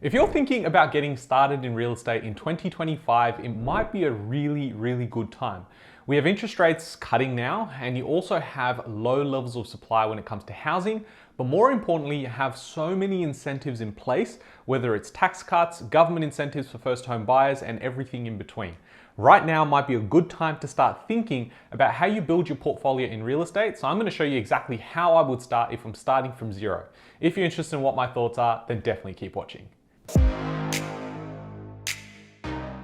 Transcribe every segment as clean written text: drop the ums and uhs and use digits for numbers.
If you're thinking about getting started in real estate in 2025, it might be a really good time. We have interest rates cutting now, and you also have low levels of supply when it comes to housing, but more importantly, you have so many incentives in place, whether it's tax cuts, government incentives for first home buyers, and everything in between. Right now might be a good time to start thinking about how you build your portfolio in real estate. So I'm going to show you exactly how I would start if I'm starting from zero. If you're interested in what my thoughts are, then definitely keep watching.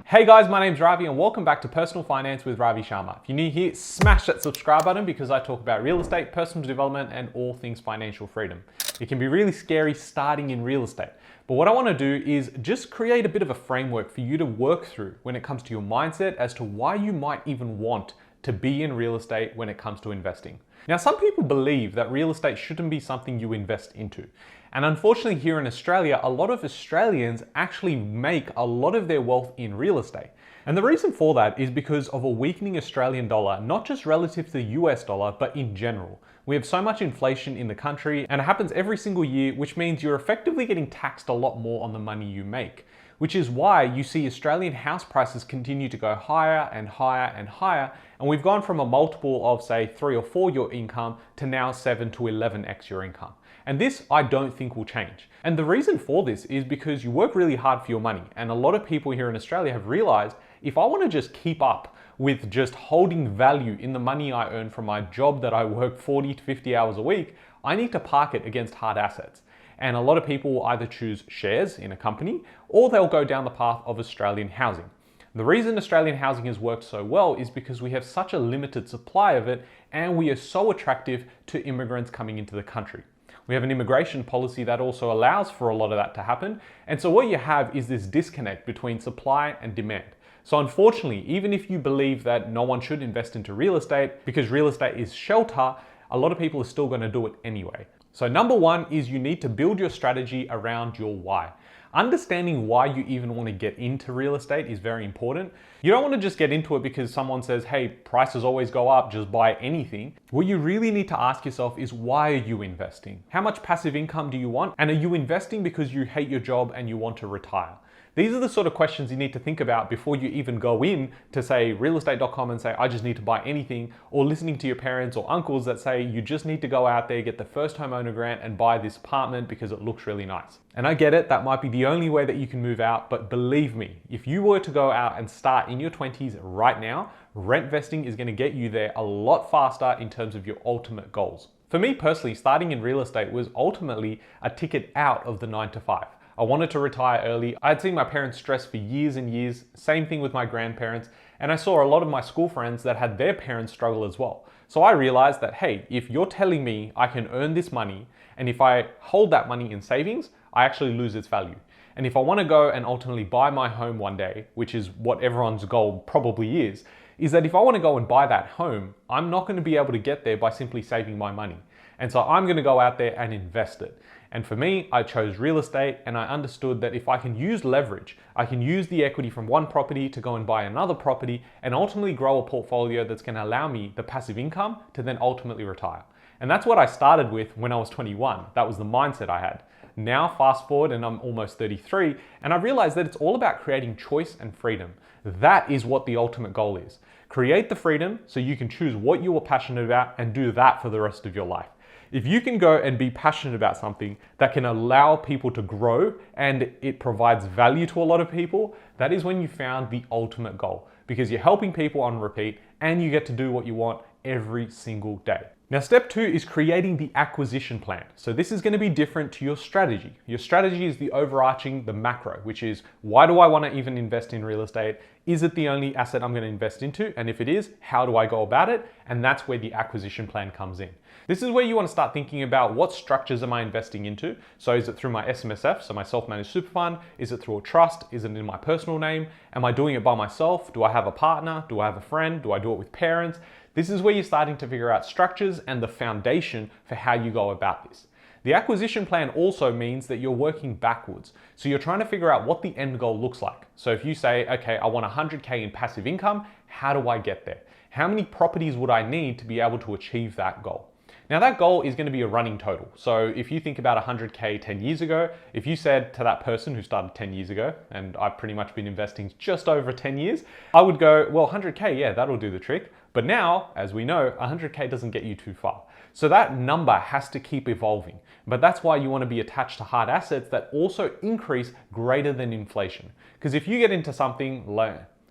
Hey guys, my name's Ravi and welcome back to Personal Finance with Ravi Sharma. If you're new here, smash that subscribe button because I talk about real estate, personal development, and all things financial freedom. It can be really scary starting in real estate, but what I want to do is just create a bit of a framework for you to work through when it comes to your mindset as to why you might even want to be in real estate when it comes to investing. Now, some people believe that real estate shouldn't be something you invest into. And unfortunately here in Australia, a lot of Australians actually make a lot of their wealth in real estate. And the reason for that is because of a weakening Australian dollar, not just relative to the US dollar, but in general. We have so much inflation in the country and it happens every single year, which means you're effectively getting taxed a lot more on the money you make, which is why you see Australian house prices continue to go higher and higher and higher. And we've gone from a multiple of say 3 or 4 your income to now 7 to 11x your income. And this I don't think will change. And the reason for this is because you work really hard for your money. And a lot of people here in Australia have realized if I want to just keep up with just holding value in the money I earn from my job that I work 40 to 50 hours a week, I need to park it against hard assets. And a lot of people will either choose shares in a company or they'll go down the path of Australian housing. The reason Australian housing has worked so well is because we have such a limited supply of it and we are so attractive to immigrants coming into the country. We have an immigration policy that also allows for a lot of that to happen. And so what you have is this disconnect between supply and demand. So unfortunately, even if you believe that no one should invest into real estate because real estate is shelter, a lot of people are still going to do it anyway. So number one is you need to build your strategy around your why. Understanding why you even want to get into real estate is very important. You don't want to just get into it because someone says, hey, prices always go up, just buy anything. What you really need to ask yourself is, why are you investing? How much passive income do you want? And are you investing because you hate your job and you want to retire? These are the sort of questions you need to think about before you even go in to say realestate.com and say, I just need to buy anything, or listening to your parents or uncles that say you just need to go out there, get the first homeowner grant and buy this apartment because it looks really nice. And I get it, that might be the only way that you can move out, but believe me, if you were to go out and start in your 20s right now, rent vesting is going to get you there a lot faster in terms of your ultimate goals. For me personally, starting in real estate was ultimately a ticket out of the 9 to 5. I wanted to retire early. I'd seen my parents stress for years and years, same thing with my grandparents, and I saw a lot of my school friends that had their parents struggle as well. So I realized that, hey, if you're telling me I can earn this money, and if I hold that money in savings, I actually lose its value. And if I want to go and ultimately buy my home one day, which is what everyone's goal probably is that if I want to go and buy that home, I'm not going to be able to get there by simply saving my money. And so I'm going to go out there and invest it. And for me, I chose real estate and I understood that if I can use leverage, I can use the equity from one property to go and buy another property and ultimately grow a portfolio that's going to allow me the passive income to then ultimately retire. And that's what I started with when I was 21. That was the mindset I had. Now fast forward and I'm almost 33 and I realized that it's all about creating choice and freedom. That is what the ultimate goal is. Create the freedom so you can choose what you are passionate about and do that for the rest of your life. If you can go and be passionate about something that can allow people to grow and it provides value to a lot of people, that is when you found the ultimate goal, because you're helping people on repeat and you get to do what you want every single day. Now, step 2 is creating the acquisition plan. So this is going to be different to your strategy. Your strategy is the overarching, the macro, which is, why do I want to even invest in real estate? Is it the only asset I'm going to invest into? And if it is, how do I go about it? And that's where the acquisition plan comes in. This is where you want to start thinking about what structures am I investing into? So is it through my SMSF, so my self-managed super fund? Is it through a trust? Is it in my personal name? Am I doing it by myself? Do I have a partner? Do I have a friend? Do I do it with parents? This is where you're starting to figure out structures and the foundation for how you go about this. The acquisition plan also means that you're working backwards. So you're trying to figure out what the end goal looks like. So if you say, okay, I want 100K in passive income, how do I get there? How many properties would I need to be able to achieve that goal? Now that goal is going to be a running total. So if you think about 100K 10 years ago, if you said to that person who started 10 years ago, and I've pretty much been investing just over 10 years, I would go, well, 100K, yeah, that'll do the trick. But now, as we know, 100K doesn't get you too far. So that number has to keep evolving. But that's why you want to be attached to hard assets that also increase greater than inflation. Because if you get into something,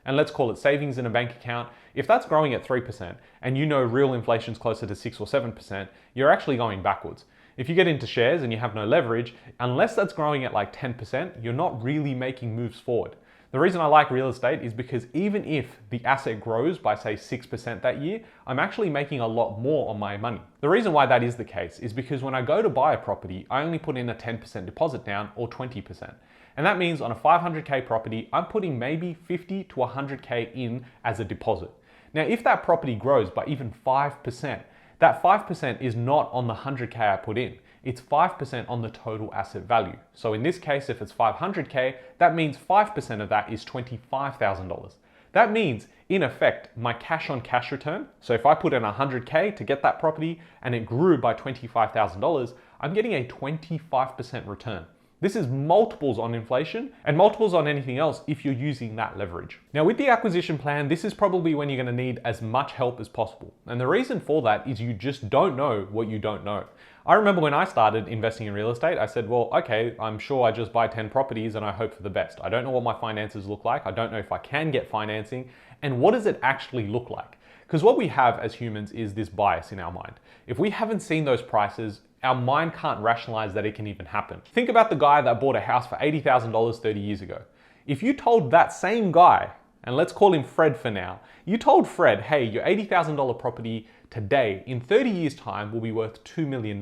and let's call it savings in a bank account, if that's growing at 3% and you know real inflation's closer to 6 or 7%, you're actually going backwards. If you get into shares and you have no leverage, unless that's growing at like 10%, you're not really making moves forward. The reason I like real estate is because even if the asset grows by say 6% that year, I'm actually making a lot more on my money. The reason why that is the case is because when I go to buy a property, I only put in a 10% deposit down or 20%. And that means on a 500K property, I'm putting maybe 50 to 100K in as a deposit. Now, if that property grows by even 5%, that 5% is not on the 100K I put in. It's 5% on the total asset value. So in this case, if it's 500K, that means 5% of that is $25,000. That means, in effect, my cash on cash return, so if I put in 100K to get that property and it grew by $25,000, I'm getting a 25% return. This is multiples on inflation and multiples on anything else if you're using that leverage. Now with the acquisition plan, this is probably when you're going to need as much help as possible. And the reason for that is you just don't know what you don't know. I remember when I started investing in real estate, I said, well, okay, I'm sure I just buy 10 properties and I hope for the best. I don't know what my finances look like. I don't know if I can get financing. And what does it actually look like? Because what we have as humans is this bias in our mind. If we haven't seen those prices, our mind can't rationalize that it can even happen. Think about the guy that bought a house for $80,000 30 years ago. If you told that same guy, and let's call him Fred for now, you told Fred, hey, your $80,000 property today in 30 years time will be worth $2 million.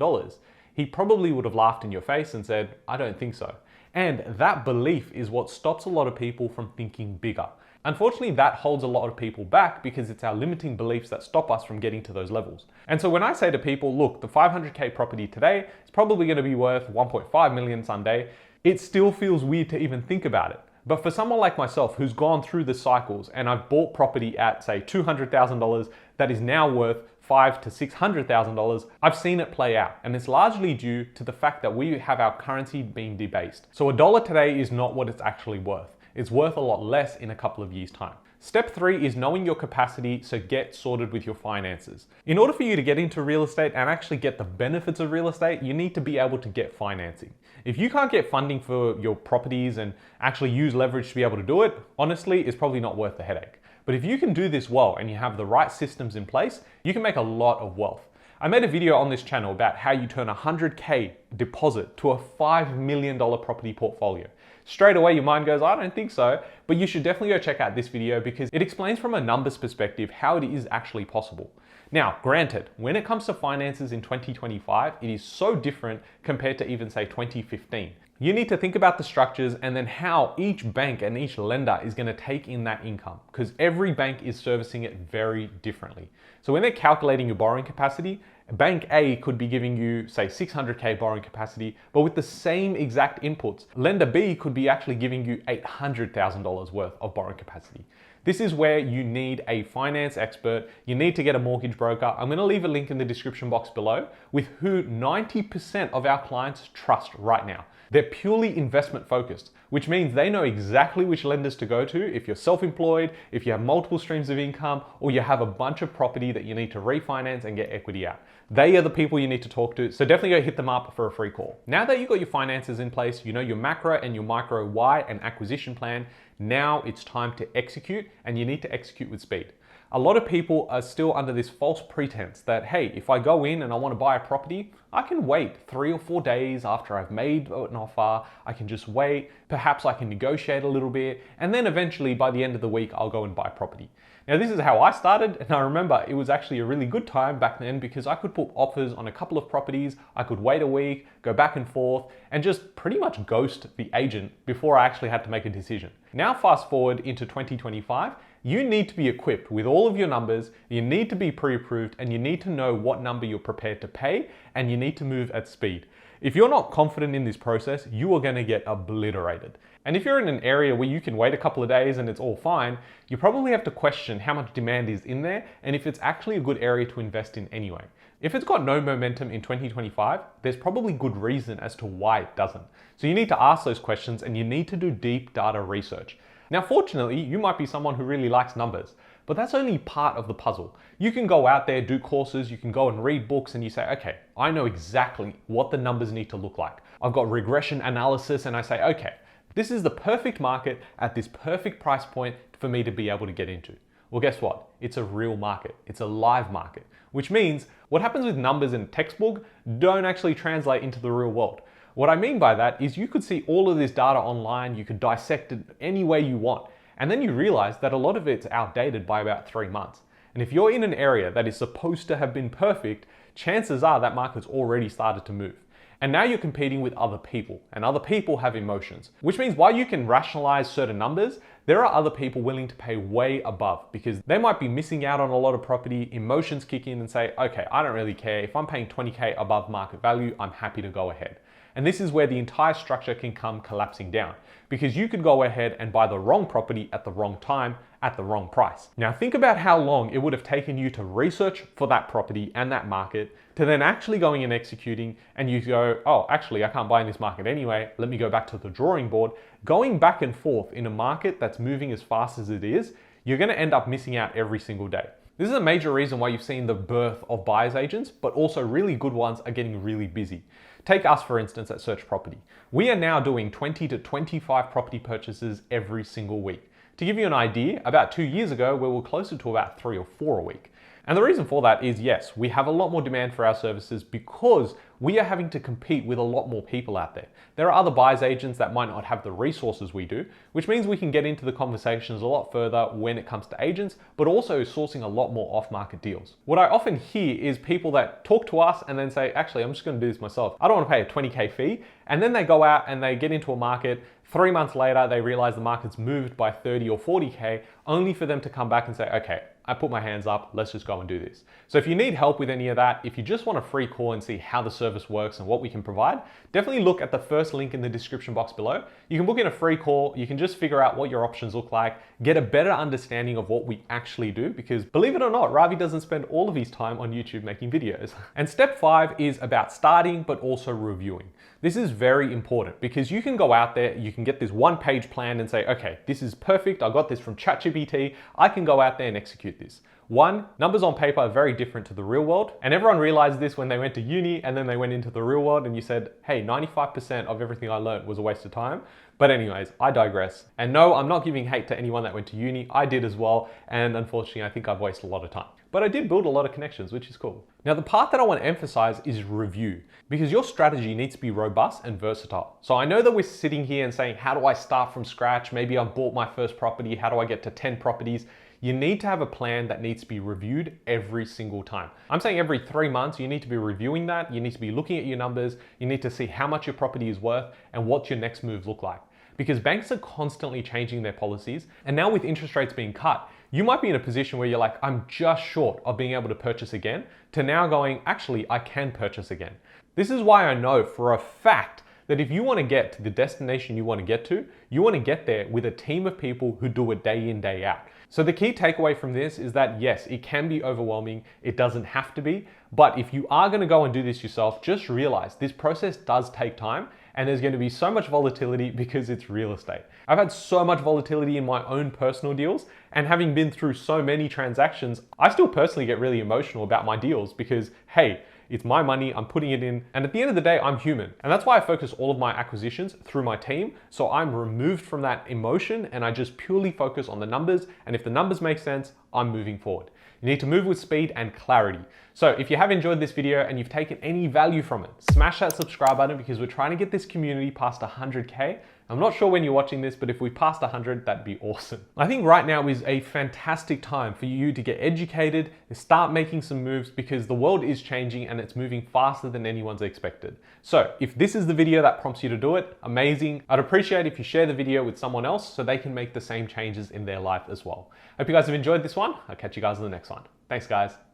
He probably would have laughed in your face and said, I don't think so. And that belief is what stops a lot of people from thinking bigger. Unfortunately, that holds a lot of people back because it's our limiting beliefs that stop us from getting to those levels. And so when I say to people, look, the 500K property today is probably going to be worth 1.5 million Sunday, it still feels weird to even think about it. But for someone like myself who's gone through the cycles and I've bought property at say $200,000 that is now worth $500,000 to $600,000, I've seen it play out. And it's largely due to the fact that we have our currency being debased. So a dollar today is not what it's actually worth. It's worth a lot less in a couple of years' time. Step 3 is knowing your capacity, so get sorted with your finances. In order for you to get into real estate and actually get the benefits of real estate, you need to be able to get financing. If you can't get funding for your properties and actually use leverage to be able to do it, honestly, it's probably not worth the headache. But if you can do this well and you have the right systems in place, you can make a lot of wealth. I made a video on this channel about how you turn a 100K deposit to a $5 million property portfolio. Straight away your mind goes, I don't think so, but you should definitely go check out this video because it explains from a numbers perspective how it is actually possible. Now, granted, when it comes to finances in 2025, it is so different compared to even say 2015. You need to think about the structures and then how each bank and each lender is going to take in that income because every bank is servicing it very differently. So when they're calculating your borrowing capacity, Bank A could be giving you, say, 600K borrowing capacity, but with the same exact inputs. Lender B could be actually giving you $800,000 worth of borrowing capacity. This is where you need a finance expert. You need to get a mortgage broker. I'm going to leave a link in the description box below with who 90% of our clients trust right now. They're purely investment focused, which means they know exactly which lenders to go to if you're self-employed, if you have multiple streams of income, or you have a bunch of property that you need to refinance and get equity out. They are the people you need to talk to, so definitely go hit them up for a free call. Now that you've got your finances in place, you know your macro and your micro why and acquisition plan, now it's time to execute, and you need to execute with speed. A lot of people are still under this false pretense that, hey, if I go in and I want to buy a property, I can wait 3 or 4 days after I've made an offer. I can just wait. Perhaps I can negotiate a little bit. And then eventually by the end of the week, I'll go and buy a property. Now, this is how I started. And I remember it was actually a really good time back then because I could put offers on a couple of properties. I could wait a week, go back and forth, and just pretty much ghost the agent before I actually had to make a decision. Now, fast forward into 2025, you need to be equipped with all of your numbers, you need to be pre-approved, and you need to know what number you're prepared to pay, and you need to move at speed. If you're not confident in this process, you are going to get obliterated. And if you're in an area where you can wait a couple of days and it's all fine, you probably have to question how much demand is in there and if it's actually a good area to invest in anyway. If it's got no momentum in 2025, there's probably good reason as to why it doesn't. So you need to ask those questions and you need to do deep data research. Now, fortunately, you might be someone who really likes numbers, but that's only part of the puzzle. You can go out there, do courses, you can go and read books and you say, okay, I know exactly what the numbers need to look like. I've got regression analysis and I say, okay, this is the perfect market at this perfect price point for me to be able to get into. Well, guess what? It's a real market. It's a live market, which means what happens with numbers in a textbook don't actually translate into the real world. What I mean by that is you could see all of this data online, you could dissect it any way you want, and then you realize that a lot of it's outdated by about 3 months. And if you're in an area that is supposed to have been perfect, chances are that market's already started to move. And now you're competing with other people, and other people have emotions, which means while you can rationalize certain numbers, there are other people willing to pay way above because they might be missing out on a lot of property, emotions kick in and say, okay, I don't really care. If I'm paying 20K above market value, I'm happy to go ahead. And this is where the entire structure can come collapsing down because you could go ahead and buy the wrong property at the wrong time at the wrong price. Now think about how long it would have taken you to research for that property and that market to then actually going and executing, and you go, oh, actually I can't buy in this market anyway, let me go back to the drawing board. Going back and forth in a market that's moving as fast as it is, you're going to end up missing out every single day. This is a major reason why you've seen the birth of buyer's agents, but also really good ones are getting really busy. Take us, for instance, at Search Property. We are now doing 20 to 25 property purchases every single week. To give you an idea, about 2 years ago, we were closer to about 3 or 4 a week. And the reason for that is, yes, we have a lot more demand for our services because we are having to compete with a lot more people out there. There are other buyer's agents that might not have the resources we do, which means we can get into the conversations a lot further when it comes to agents, but also sourcing a lot more off-market deals. What I often hear is people that talk to us and then say, actually, I'm just going to do this myself. I don't want to pay a 20K fee. And then they go out and they get into a market. 3 months later, they realize the market's moved by 30 or 40K, only for them to come back and say, okay, I put my hands up, let's just go and do this. So if you need help with any of that, if you just want a free call and see how the service works and what we can provide, definitely look at the first link in the description box below. You can book in a free call, you can just figure out what your options look like, get a better understanding of what we actually do, because believe it or not, Ravi doesn't spend all of his time on YouTube making videos. And step 5 is about starting, but also reviewing. This is very important because you can go out there, you can get this 1-page plan and say, okay, this is perfect. I got this from ChatGPT. I can go out there and execute this. One, numbers on paper are very different to the real world. And everyone realized this when they went to uni and then they went into the real world and you said, hey, 95% of everything I learned was a waste of time. But anyways, I digress. And no, I'm not giving hate to anyone that went to uni. I did as well. And unfortunately, I think I've wasted a lot of time. But I did build a lot of connections, which is cool. Now, the part that I want to emphasize is review, because your strategy needs to be robust and versatile. So I know that we're sitting here and saying, how do I start from scratch? Maybe I've bought my first property. How do I get to 10 properties? You need to have a plan that needs to be reviewed every single time. I'm saying every 3 months, you need to be reviewing that. You need to be looking at your numbers. You need to see how much your property is worth and what your next moves look like. Because banks are constantly changing their policies. And now with interest rates being cut, you might be in a position where you're like, I'm just short of being able to purchase again, to now going, actually, I can purchase again. This is why I know for a fact that if you want to get to the destination you want to get to, you want to get there with a team of people who do it day in, day out. So the key takeaway from this is that yes, it can be overwhelming. It doesn't have to be. But if you are going to go and do this yourself, just realize this process does take time and there's going to be so much volatility because it's real estate. I've had so much volatility in my own personal deals, and having been through so many transactions, I still personally get really emotional about my deals because, hey, it's my money, I'm putting it in, and at the end of the day, I'm human. And that's why I focus all of my acquisitions through my team, so I'm removed from that emotion and I just purely focus on the numbers, and if the numbers make sense, I'm moving forward. You need to move with speed and clarity. So if you have enjoyed this video and you've taken any value from it, smash that subscribe button because we're trying to get this community past 100K. I'm not sure when you're watching this, but if we passed 100, that'd be awesome. I think right now is a fantastic time for you to get educated and start making some moves because the world is changing and it's moving faster than anyone's expected. So if this is the video that prompts you to do it, amazing. I'd appreciate if you share the video with someone else so they can make the same changes in their life as well. Hope you guys have enjoyed this one. I'll catch you guys in the next one. Thanks, guys.